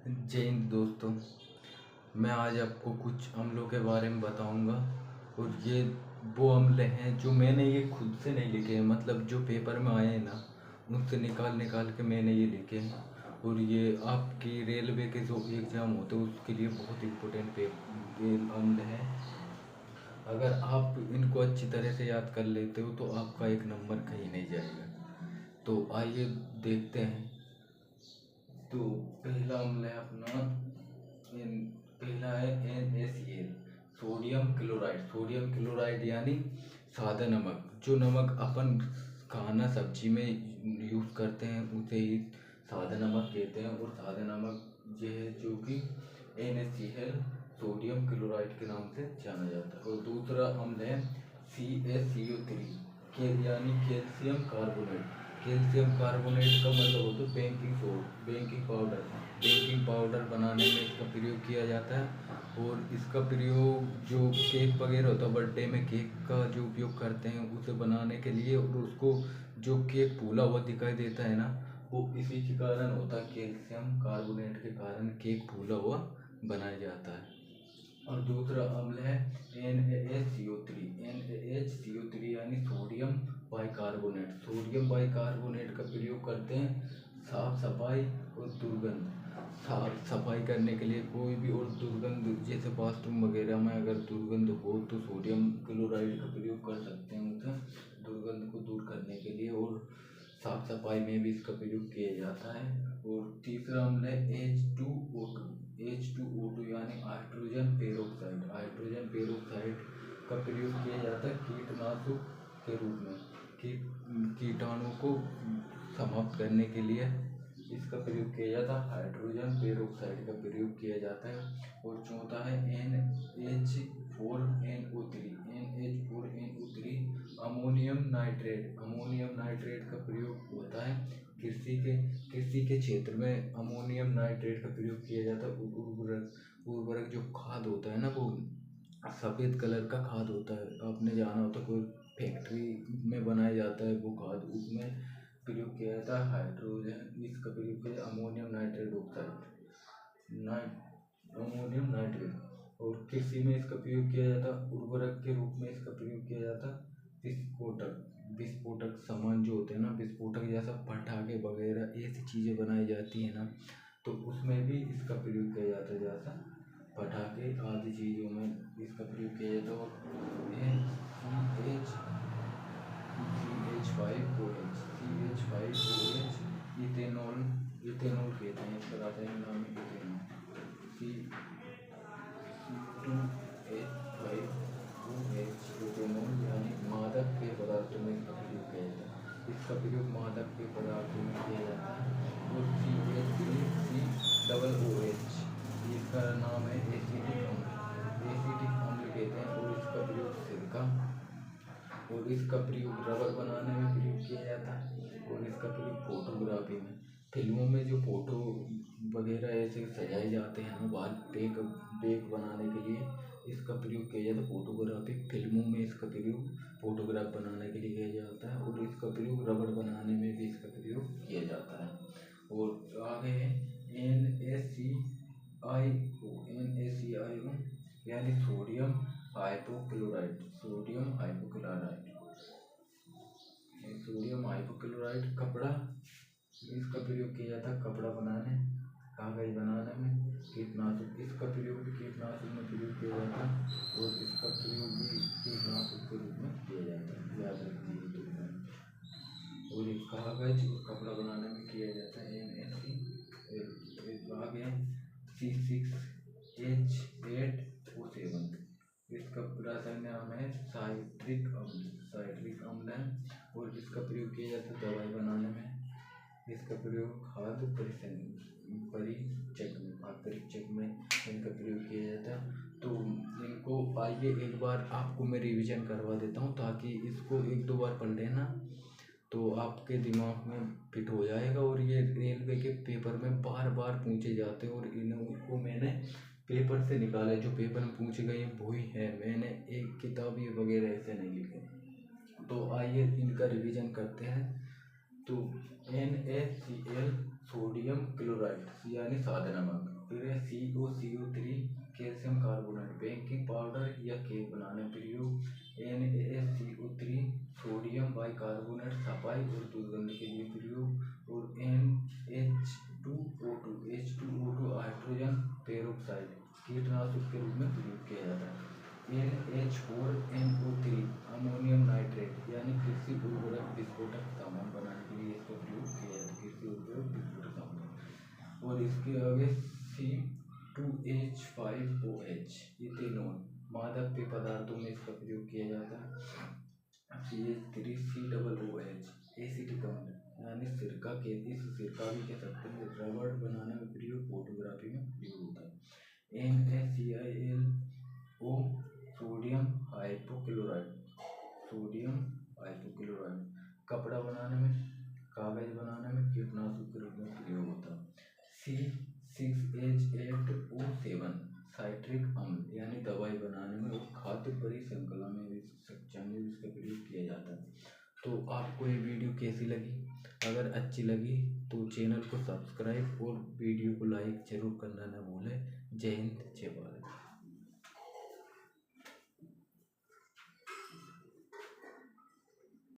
जय हिंद दोस्तों। मैं आज आपको कुछ अम्लों के बारे में बताऊंगा। और ये वो अम्ल हैं जो मैंने ये खुद से नहीं लिखे हैं, मतलब जो पेपर में आए हैं ना, उनसे निकाल निकाल के मैंने ये लिखे हैं। और ये आपकी रेलवे के जो एग्ज़ाम होते हैं उसके लिए बहुत इम्पोर्टेंट अम्ल हैं। अगर आप इनको अच्छी तरह से याद कर लेते हो तो आपका एक नंबर कहीं नहीं जाएगा। तो आइए देखते हैं। तो पहला अम्ल है अपना पहला है NaCl, sodium chloride. Sodium chloride यानी सादा नमक। जो नमक अपन खाना सब्जी में यूज़ करते हैं उसे ही सादा नमक कहते हैं। और सादा नमक ये है जो कि NaCl, सोडियम क्लोराइड के नाम से जाना जाता है। और दूसरा अम्ल है CaCO3 के यानी कैल्शियम कार्बोनेट। कैल्शियम कार्बोनेट का मतलब होता है बेकिंग पाउडर। बेकिंग पाउडर बनाने में इसका प्रयोग किया जाता है। और इसका प्रयोग जो केक वगैरह होता है, बर्थडे में केक का जो उपयोग करते हैं उसे बनाने के लिए, और उसको जो केक फूला हुआ दिखाई देता है ना, वो इसी के कारण होता है। कैल्शियम कार्बोनेट के कारण केक फूला हुआ बनाया जाता है। और दूसरा अम्ल है NaHCO3। NaHCO3 यानी सोडियम बाइकार्बोनेट। सोडियम बाइकार्बोनेट का प्रयोग करते हैं साफ सफाई और दुर्गंध। साफ सफाई करने के लिए कोई भी, और दुर्गंध जैसे बाथरूम वगैरह में अगर दुर्गंध हो तो सोडियम क्लोराइड का प्रयोग कर सकते हैं उसे दुर्गंध को दूर करने के लिए। और साफ सफाई में भी इसका प्रयोग किया जाता है। और तीसरा अम्ल है H2O2। H2O2 यानी हाइड्रोजन पेरोक्साइड। हाइड्रोजन पेरोक्साइड का प्रयोग किया जाता है कीटनाशक के रूप में। कीटाणु को समाप्त करने के लिए इसका प्रयोग किया जाता है। हाइड्रोजन पेरोक्साइड का प्रयोग किया जाता है। और चौथा है NH4NO3। NH4NO3 ammonium nitrate. Ammonium nitrate का प्रयोग होता है कृषि के क्षेत्र में। अमोनियम नाइट्रेट का प्रयोग किया जाता है। उर्वरक जो खाद होता है ना, वो सफ़ेद कलर का खाद होता है। आपने जाना होता, कोई फैक्ट्री में बनाया जाता है वो खाद, उसमें प्रयोग किया जाता है हाइड्रोजन। इसका प्रयोग किया ammonium nitrate oxide ammonium nitrate. और कृषि में इसका प्रयोग किया जाता है उर्वरक के रूप में। इसका प्रयोग किया जाता विस्फोटक। विस्फोटक सामान जो होते हैं ना, विस्फोटक जैसा पटाखे वगैरह ऐसी चीज़ें बनाई जाती हैं ना, तो उसमें भी इसका प्रयोग किया जाता है। जैसा पटाखे आदि चीज़ों में इसका प्रयोग किया जाता है। और CH5OH इथेनॉल। इथेनॉल कहते हैं इसका रासायनिक नाम है इथेनॉल। C2H5OH इथेनॉल यानी मादक के पदार्थों में इसका प्रयोग किया जाता है। इसका प्रयोग मादक के पदार्थों में किया जाता है। और CH3COOH इसका नाम है एसिटिक अम्ल। एसिटिक अम्ल कहते हैं। और इसका प्रयोग सिरका और इसका प्रयोग रबर बनाने में प्रयोग किया जाता है। और इसका प्रयोग फोटोग्राफी में, फिल्मों में जो फोटो वगैरह ऐसे सजाए जाते हैं ना, बैग बैग बनाने के लिए इसका प्रयोग किया जाता है। फोटोग्राफिक फिल्मों में इसका प्रयोग फोटोग्राफ बनाने के लिए किया जाता है। और इसका प्रयोग रबर बनाने में भी इसका प्रयोग किया जाता है। और आगे है NaClO यानी sodium hypochlorite. Sodium hypochlorite sodium hypochlorite कपड़ा। इसका प्रयोग किया जाता है कपड़ा बनाने, कागज बनाने में। कीटनाशक, इसका प्रयोग भी कीटनाशक में प्रयोग किया जाता है। और इसका प्रयोग भी कीटनाशक के रूप में किया जाता है, याद रखिए तो। और एक कागज और कपड़ा बनाने में किया जाता है NaC। आगे C6H8O7 इसका रासायनिक नाम है साइट्रिक अम्ल। साइट्रिक अम्ल है। और इसका प्रयोग किया जाता है दवाई बनाने में। इसका प्रयोग खाद्य परीक्षक में इनका प्रयोग किया जाता है। तो इनको आइए एक बार आपको मैं रिवीजन करवा देता हूँ, ताकि इसको एक दो बार पढ़ लेना तो आपके दिमाग में फिट हो जाएगा। और ये रेलवे के पेपर में बार बार पूछे जाते हैं, और इनको मैंने पेपर से निकाला, जो पेपर में पूछे गए वही है। मैंने एक किताब ये वगैरह ऐसे नहीं लिखे। तो आइए इनका रिवीजन करते हैं। तो NaCl सोडियम क्लोराइड यानी सादा नमक, फिर है CO3 calcium carbonate baking powder या केक बनाने में प्रयोग, NaCO3 सोडियम बाइकार्बोनेट सफाई और दुर्गंध के लिए प्रयोग, और H2O2 हाइड्रोजन पेरोक्साइड कीटनाशक के रूप में प्रयोग किया जाता है। NH4NO3 अमोनियम नाइट्रेट यानी कृषि उर्वरक विस्फोटक सामान बनाने के लिए इसका प्रयोग किया जाता है, कृषि उर्वरक विस्फोटक सामान। और इसके आगे C2H5OH इथेनॉल मादक पेय पदार्थों में इसका प्रयोग किया जाता है। CH3COOH एसिटिक अम्ल यानी सिरका के, इस सिरका भी कह सकते हैं, रबड़ बनाने में प्रयोग, फोटोग्राफी में प्रयोग होता है। NaClO सोडियम हाइपोक्लोराइड कपड़ा बनाने में, कागज बनाने में, कीटनाशक के रूप में प्रयोग होता है। C6H8O7 साइट्रिक अम्ल यानी दवाई बनाने में और खाद्य परिश्रृंखला में भी इसका प्रयोग किया जाता है। तो आपको ये वीडियो कैसी लगी? अगर अच्छी लगी तो चैनल को सब्सक्राइब और वीडियो को लाइक जरूर करना ना भूलें। जय हिंद, जय भारत।